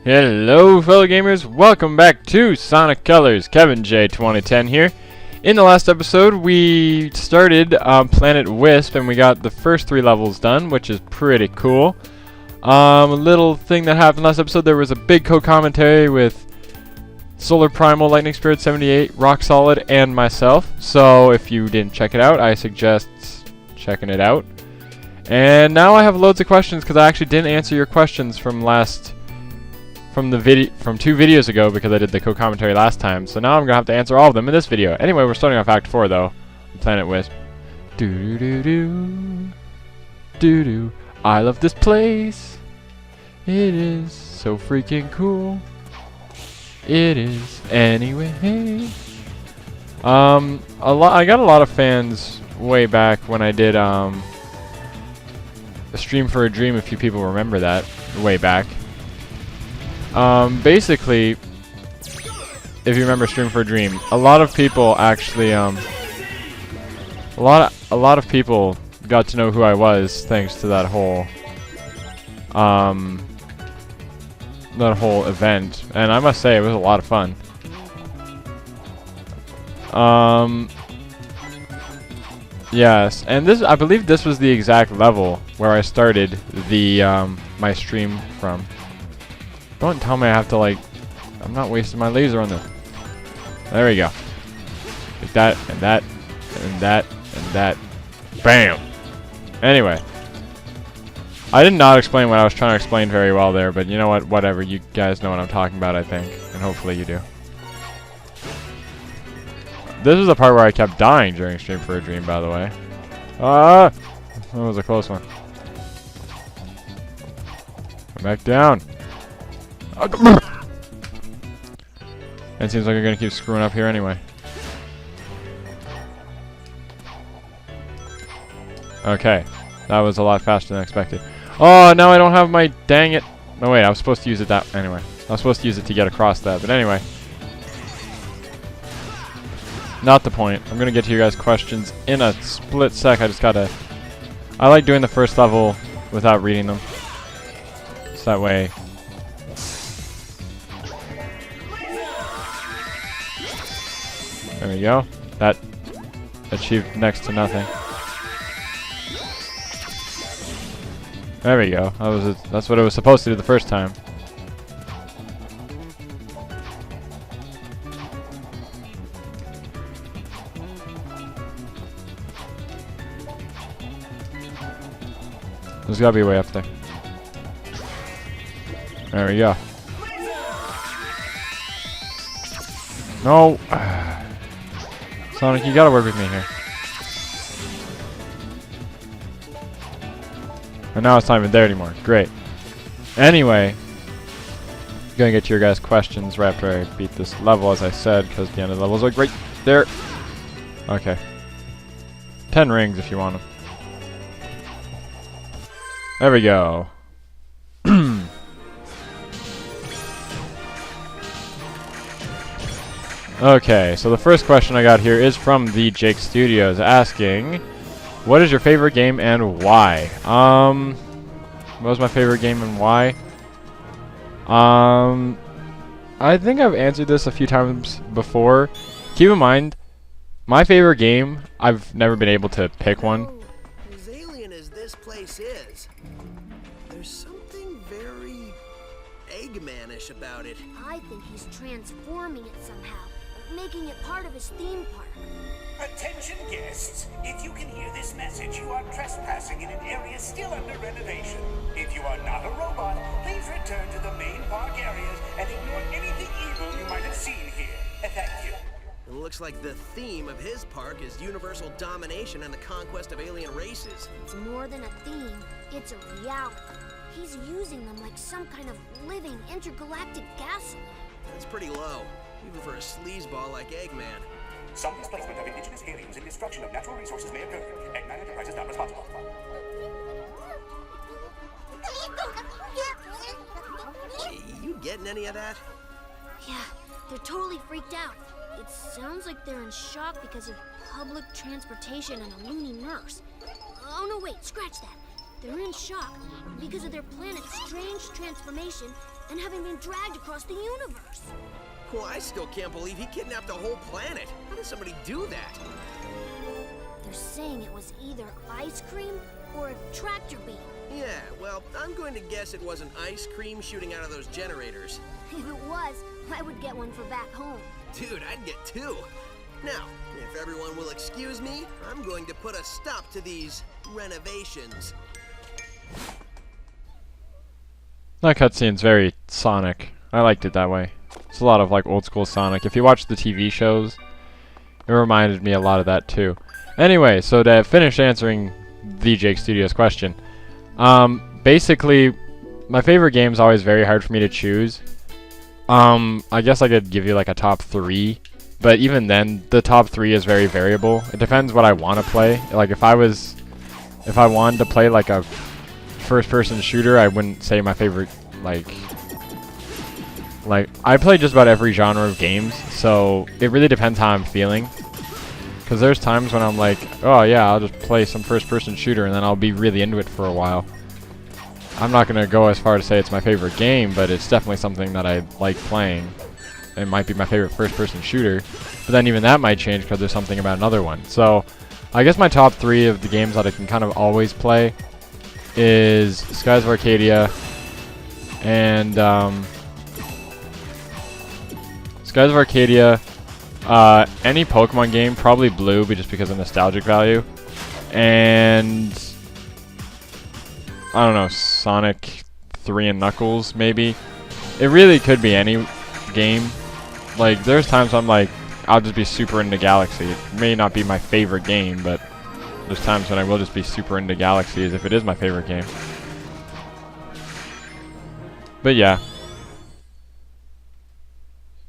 Hello fellow gamers, welcome back to Sonic Colors. Kevin J 2010 here. In the last episode we started Planet Wisp and we got the first 3 levels done, which is pretty cool. A little thing that happened last episode, there was a big co-commentary with Solar Primal, Lightning Spirit 78, Rock Solid, and myself. So if you didn't check it out, I suggest checking it out. And now I have loads of questions because I actually didn't answer your questions from 2 videos ago because I did the co-commentary last time. So now I'm gonna have to answer all of them in this video. Anyway, we're starting off Act 4 though. Planet Wisp. Do do do do do. I love this place. It is so freaking cool. It is anyway. I got a lot of fans way back when I did a stream for a dream. A few people remember that way back. Basically, if you remember Stream for a Dream, a lot of people actually, a lot of people got to know who I was thanks to that whole event, and I must say it was a lot of fun. Yes, and I believe this was the exact level where I started the my stream from. Don't tell me I have to, like, I'm not wasting my laser on this. There we go. Like that, and that, and that, and that. Bam! Anyway. I did not explain what I was trying to explain very well there, but you know what? Whatever. You guys know what I'm talking about, I think. And hopefully you do. This is the part where I kept dying during Stream for a Dream, by the way. Ah! That was a close one. Come back down. It seems like you're gonna keep screwing up here anyway. Okay, that was a lot faster than expected. Oh, now I don't have my dang it. No wait, I was supposed to use it that anyway. I was supposed to use it to get across that, but anyway. Not the point. I'm gonna get to you guys' questions in a split sec. I like doing the first level without reading them. So that way. There we go. That achieved next to nothing. There we go. That's what it was supposed to do the first time. There's gotta be a way up there. There we go. No. Sonic, you gotta work with me here. And now it's not even there anymore. Great. Anyway, gonna get to your guys' questions right after I beat this level, as I said, because the end of the level is like right there. Okay. 10 rings if you want them. There we go. Okay, so the first question I got here is from the Jake Studios asking, what is your favorite game and why? What was my favorite game and why? I think I've answered this a few times before. Keep in mind, my favorite game, I've never been able to pick one. As alien as this place is, there's something very Eggman-ish about it. I think he's transforming it somehow, making it part of his theme park. Attention guests, if you can hear this message, you are trespassing in an area still under renovation. If you are not a robot, please return to the main park areas and ignore anything evil you might have seen here. Thank you. It looks like the theme of his park is universal domination and the conquest of alien races. It's more than a theme, it's a reality. He's using them like some kind of living intergalactic gasoline. That's pretty low, even for a sleazeball like Eggman. Some displacement of indigenous aliens and destruction of natural resources may occur. Eggman Enterprises not responsible. You getting any of that? Yeah, they're totally freaked out. It sounds like they're in shock because of public transportation and a loony nurse. Oh no, wait, scratch that. They're in shock because of their planet's strange transformation and having been dragged across the universe. Well, I still can't believe he kidnapped a whole planet. How does somebody do that? They're saying it was either ice cream or a tractor beam. Yeah, well, I'm going to guess it wasn't ice cream shooting out of those generators. If it was, I would get one for back home. Dude, I'd get two. Now, if everyone will excuse me, I'm going to put a stop to these renovations. That cutscene's very Sonic. I liked it that way. It's a lot of like old school Sonic. If you watch the TV shows, it reminded me a lot of that too. Anyway, so to finish answering the Jake Studios question, basically, my favorite game is always very hard for me to choose. I guess I could give you like a top 3, but even then, the top 3 is very variable. It depends what I want to play. Like if I wanted to play like a first-person shooter, I wouldn't say my favorite like I play just about every genre of games, so it really depends how I'm feeling. Because there's times when I'm like, oh yeah, I'll just play some first-person shooter, and then I'll be really into it for a while. I'm not going to go as far to say it's my favorite game, but it's definitely something that I like playing. It might be my favorite first-person shooter, but then even that might change because there's something about another one. So I guess my top 3 of the games that I can kind of always play is Skies of Arcadia and Skies of Arcadia, any Pokemon game, probably Blue, but just because of nostalgic value, and I don't know, Sonic 3 and Knuckles, maybe. It really could be any game. Like, there's times I'm like, I'll just be super into Galaxy. It may not be my favorite game, but there's times when I will just be super into Galaxy as if it is my favorite game. But yeah.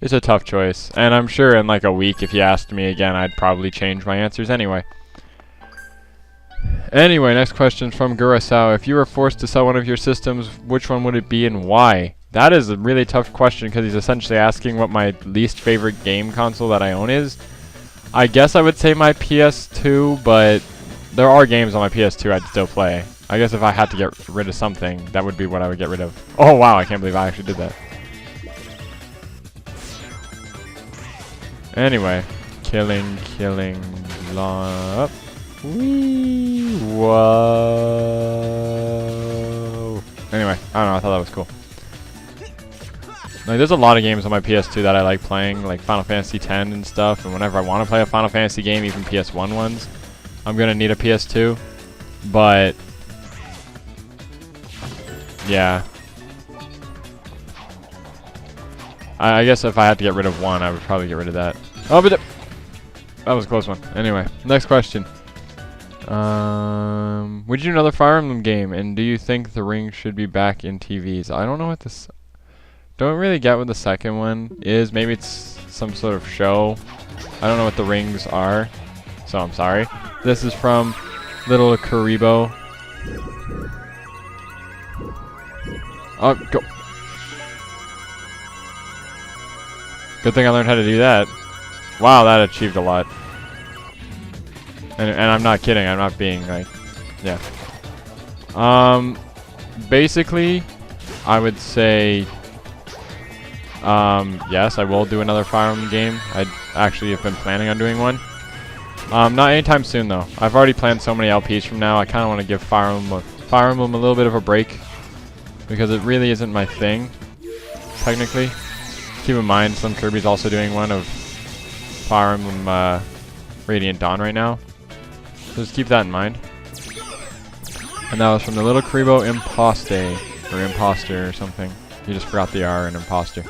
It's a tough choice. And I'm sure in like a week, if you asked me again, I'd probably change my answers anyway. Anyway, next question from Gurasao. If you were forced to sell one of your systems, which one would it be and why? That is a really tough question because he's essentially asking what my least favorite game console that I own is. I guess I would say my PS2, but there are games on my PS2 I'd still play. I guess if I had to get rid of something, that would be what I would get rid of. Oh wow, I can't believe I actually did that. Anyway, killing, up. Wee, whoa. Anyway, I don't know, I thought that was cool. Like, there's a lot of games on my PS2 that I like playing, like Final Fantasy X and stuff, and whenever I want to play a Final Fantasy game, even PS1 ones, I'm going to need a PS2, but yeah. I guess if I had to get rid of one, I would probably get rid of that. Oh, but that was a close one. Anyway, next question. Would you do another Fire Emblem game, and do you think the ring should be back in TVs? I don't know what this... Don't really get what the second one is. Maybe it's some sort of show. I don't know what the rings are, so I'm sorry. This is from Little Karibo. Oh, go. Good thing I learned how to do that. Wow, that achieved a lot. And I'm not kidding. I'm not being like, yeah. Basically, I would say, yes, I will do another Fire Emblem game. I actually have been planning on doing one. Not anytime soon though. I've already planned so many LPs from now. I kind of want to give Fire Emblem a little bit of a break because it really isn't my thing, technically. Keep in mind, Slim Kirby's also doing one of Fire Emblem Radiant Dawn right now. So just keep that in mind. And that was from the Little Karibo Imposte, or Imposter or something. You just forgot the R in Imposter.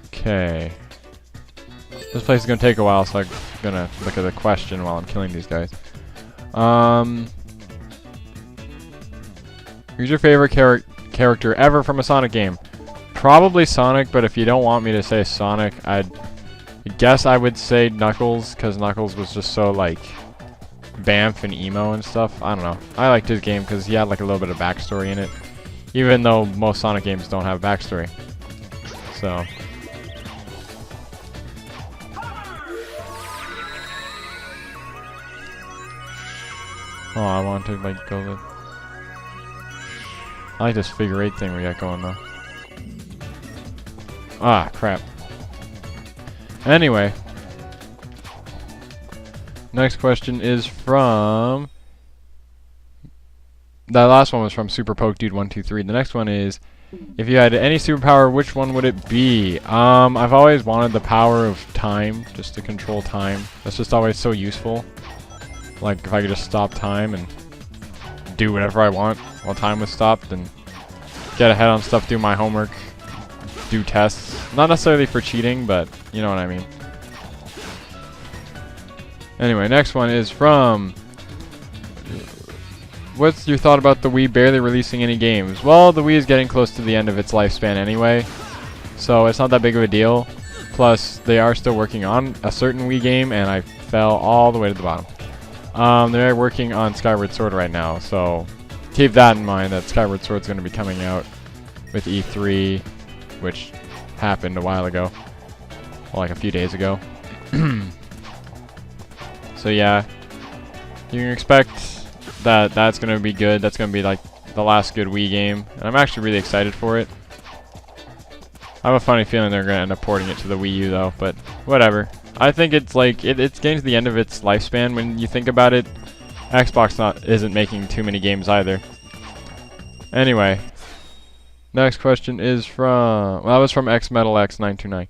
Okay. This place is going to take a while, so I'm going to look at the question while I'm killing these guys. Who's your favorite character ever from a Sonic game? Probably Sonic, but if you don't want me to say Sonic, I guess I would say Knuckles, because Knuckles was just so, like, Bamf and emo and stuff. I don't know. I liked his game because he had, like, a little bit of backstory in it, even though most Sonic games don't have backstory. So... Oh, I want to like go the. I like this figure 8 thing we got going though. Ah, crap. Anyway. Next question is from... That last one was from Super Poke Dude 123. The next one is, if you had any superpower, which one would it be? I've always wanted the power of time, just to control time. That's just always so useful. Like, if I could just stop time and do whatever I want while time was stopped and get ahead on stuff, do my homework, do tests. Not necessarily for cheating, but you know what I mean. Anyway, next one is from... What's your thought about the Wii barely releasing any games? Well, the Wii is getting close to the end of its lifespan anyway, so it's not that big of a deal. Plus, they are still working on a certain Wii game, and I fell all the way to the bottom. They're working on Skyward Sword right now, so keep that in mind, that Skyward Sword's going to be coming out with E3, which happened a while ago. Well, like a few days ago. So yeah, you can expect that that's going to be good. That's going to be like the last good Wii game, and I'm actually really excited for it. I have a funny feeling they're going to end up porting it to the Wii U though, but whatever. I think it's like, it's getting to the end of its lifespan. When you think about it, Xbox isn't making too many games either. Anyway, next question is from, well, that was from XMetalX929.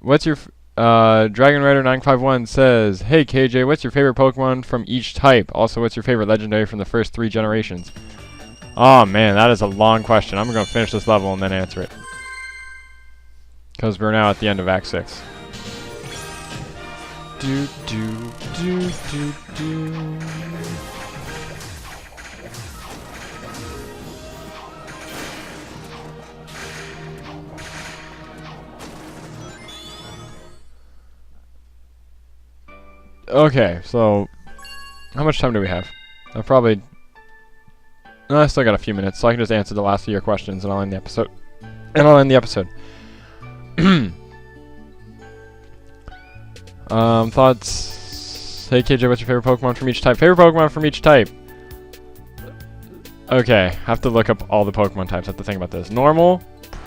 What's your, Dragon Rider 951 says, hey KJ, what's your favorite Pokemon from each type? Also, what's your favorite legendary from the first 3 generations? Oh man, that is a long question. I'm going to finish this level and then answer it, because we're now at the end of Act 6. Do do do do do. Okay, so how much time do we have? I probably... No, I still got a few minutes, so I can just answer the last of your questions and I'll end the episode. Thoughts? Hey KJ, what's your favorite Pokemon from each type? Favorite Pokemon from each type? Okay, I have to look up all the Pokemon types. I have to think about this. Normal,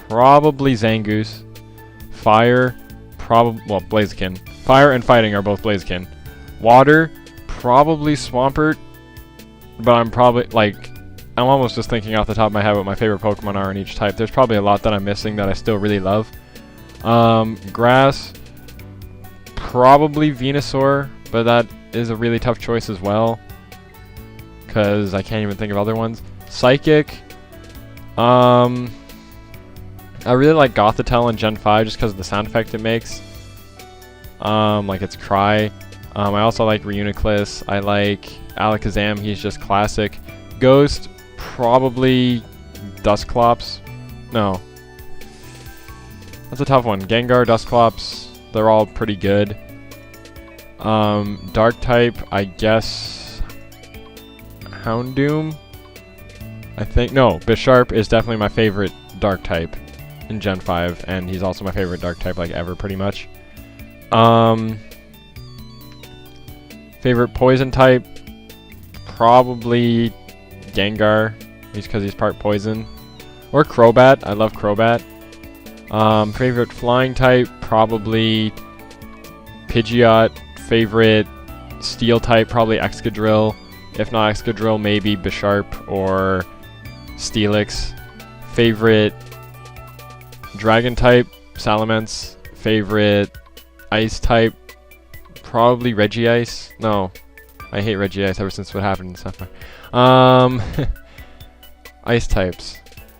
probably Zangoose. Fire, probably... Well, Blaziken. Fire and Fighting are both Blaziken. Water, probably Swampert. But I'm probably, like... I'm almost just thinking off the top of my head what my favorite Pokemon are in each type. There's probably a lot that I'm missing that I still really love. Grass, probably Venusaur, but that is a really tough choice as well, because I can't even think of other ones. Psychic, I really like Gothitelle in Gen 5 just because of the sound effect it makes. Like its cry. I also like Reuniclus. I like Alakazam, he's just classic. Ghost, probably Dusclops. No. That's a tough one. Gengar, Dusclops, they're all pretty good. Dark type, I guess Houndoom? I think, no, Bisharp is definitely my favorite Dark type in Gen 5, and he's also my favorite Dark type, like, ever, pretty much. Favorite Poison type, probably Gengar, just because he's part Poison. Or Crobat, I love Crobat. Favorite Flying type, probably Pidgeot. Favorite Steel type, probably Excadrill. If not Excadrill, maybe Bisharp or Steelix. Favorite Dragon type, Salamence. Favorite Ice type, probably Regice. No, I hate Regice ever since what happened in Sapphire. Ice types.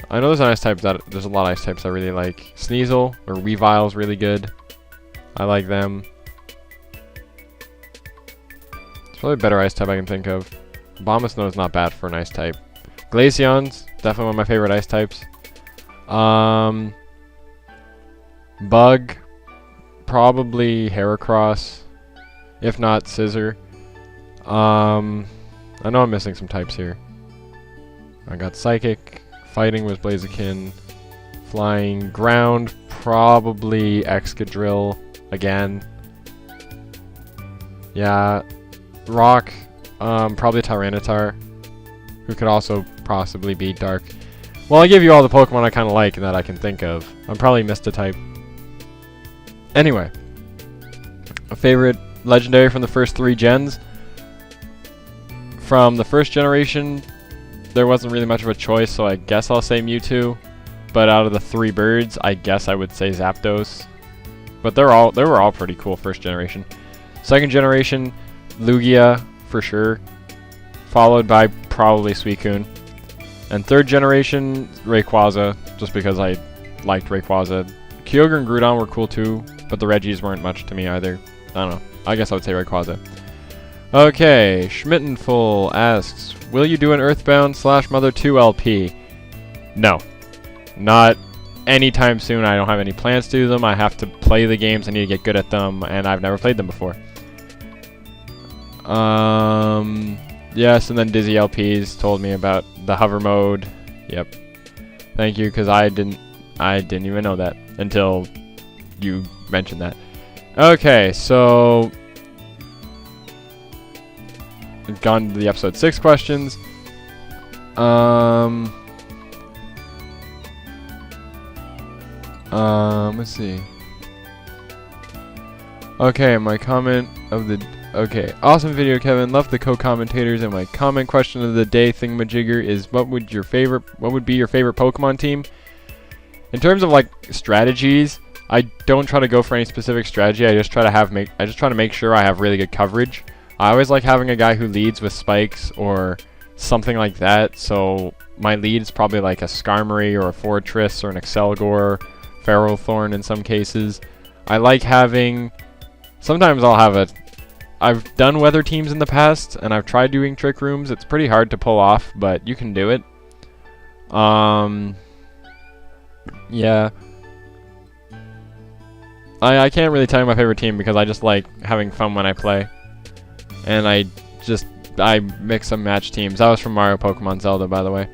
I know there's an ice type there's a lot of ice types I really like. Sneasel or Weavile's really good. I like them. It's probably a better ice type I can think of. Abomasnow is not bad for an ice type. Glaceon's definitely one of my favorite ice types. Bug, probably Heracross, if not Scizor. I know I'm missing some types here. I got Psychic. Fighting was Blaziken. Flying, Ground, probably Excadrill again. Yeah, Rock, Probably Tyranitar, who could also possibly be dark. Well, I give you all the Pokemon I kind of like and that I can think of. I'm probably missed a type. Anyway, a favorite legendary from the first 3 gens. From the first generation, there wasn't really much of a choice, so I guess I'll say Mewtwo. But out of the 3 birds, I guess I would say Zapdos. But they were all pretty cool first generation. Second generation, Lugia for sure, followed by probably Suicune. And third generation, Rayquaza, just because I liked Rayquaza. Kyogre and Groudon were cool too, but the Reggies weren't much to me either. I don't know. I guess I would say Rayquaza. Okay, Schmittenful asks, will you do an Earthbound / Mother 2 LP? No. Not anytime soon. I don't have any plans to do them. I have to play the games. I need to get good at them, and I've never played them before. Yes, and then Dizzy LPs told me about the hover mode. Yep. Thank you, because I didn't even know that until you mentioned that. Okay, so we've gone to the episode 6 questions. Let's see. Okay, my comment of the... Okay, awesome video, Kevin. Love the co-commentators, and my comment question of the day thingamajigger is, what would be your favorite Pokemon team? In terms of like strategies, I don't try to go for any specific strategy. I just try to make sure I have really good coverage. I always like having a guy who leads with spikes or something like that. So my lead is probably like a Skarmory or a Fortress or an Excelgor, Ferrothorn in some cases. I like having... Sometimes I'll have a... I've done weather teams in the past, and I've tried doing trick rooms. It's pretty hard to pull off, but you can do it. Yeah. I can't really tell you my favorite team because I just like having fun when I play. And I mix and match teams. That was from Mario Pokemon Zelda, by the way.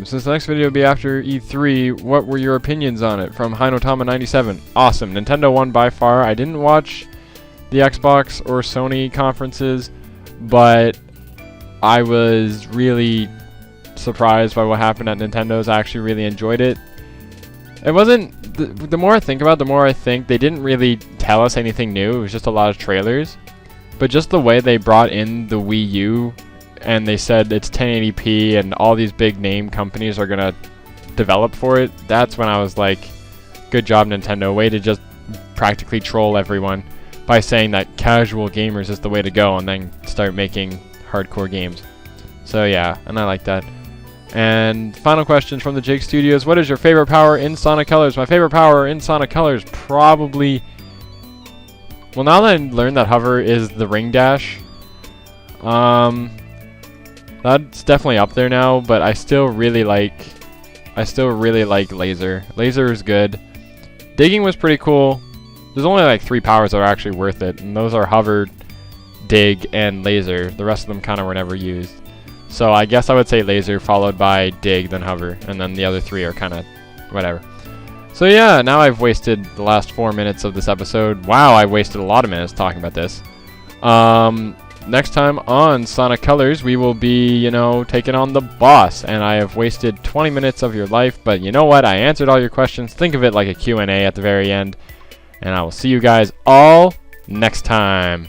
Since the next video will be after E3, what were your opinions on it? From Hinotama97. Awesome. Nintendo won by far. I didn't watch the Xbox or Sony conferences, but I was really surprised by what happened at Nintendo's. I actually really enjoyed it. It wasn't... The more I think about it, the more I think they didn't really tell us anything new. It was just a lot of trailers. But just the way they brought in the Wii U, and they said it's 1080p and all these big name companies are gonna develop for it, that's when I was like, good job, Nintendo. Way to just practically troll everyone by saying that casual gamers is the way to go and then start making hardcore games. So yeah, and I like that. And final questions from the Jake Studios. What is your favorite power in Sonic Colors? My favorite power in Sonic Colors probably... Well, now that I learned that hover is the ring dash, that's definitely up there now, but I still really like laser. Laser is good. Digging was pretty cool. There's only like 3 powers that are actually worth it, and those are hover, dig, and laser. The rest of them kind of were never used. So I guess I would say laser followed by dig, then hover, and then the other 3 are kind of whatever. So yeah, now I've wasted the last 4 minutes of this episode. Wow, I wasted a lot of minutes talking about this. Next time on Sonic Colors, we will be, taking on the boss, and I have wasted 20 minutes of your life, but you know what? I answered all your questions. Think of it like a Q&A at the very end, and I will see you guys all next time.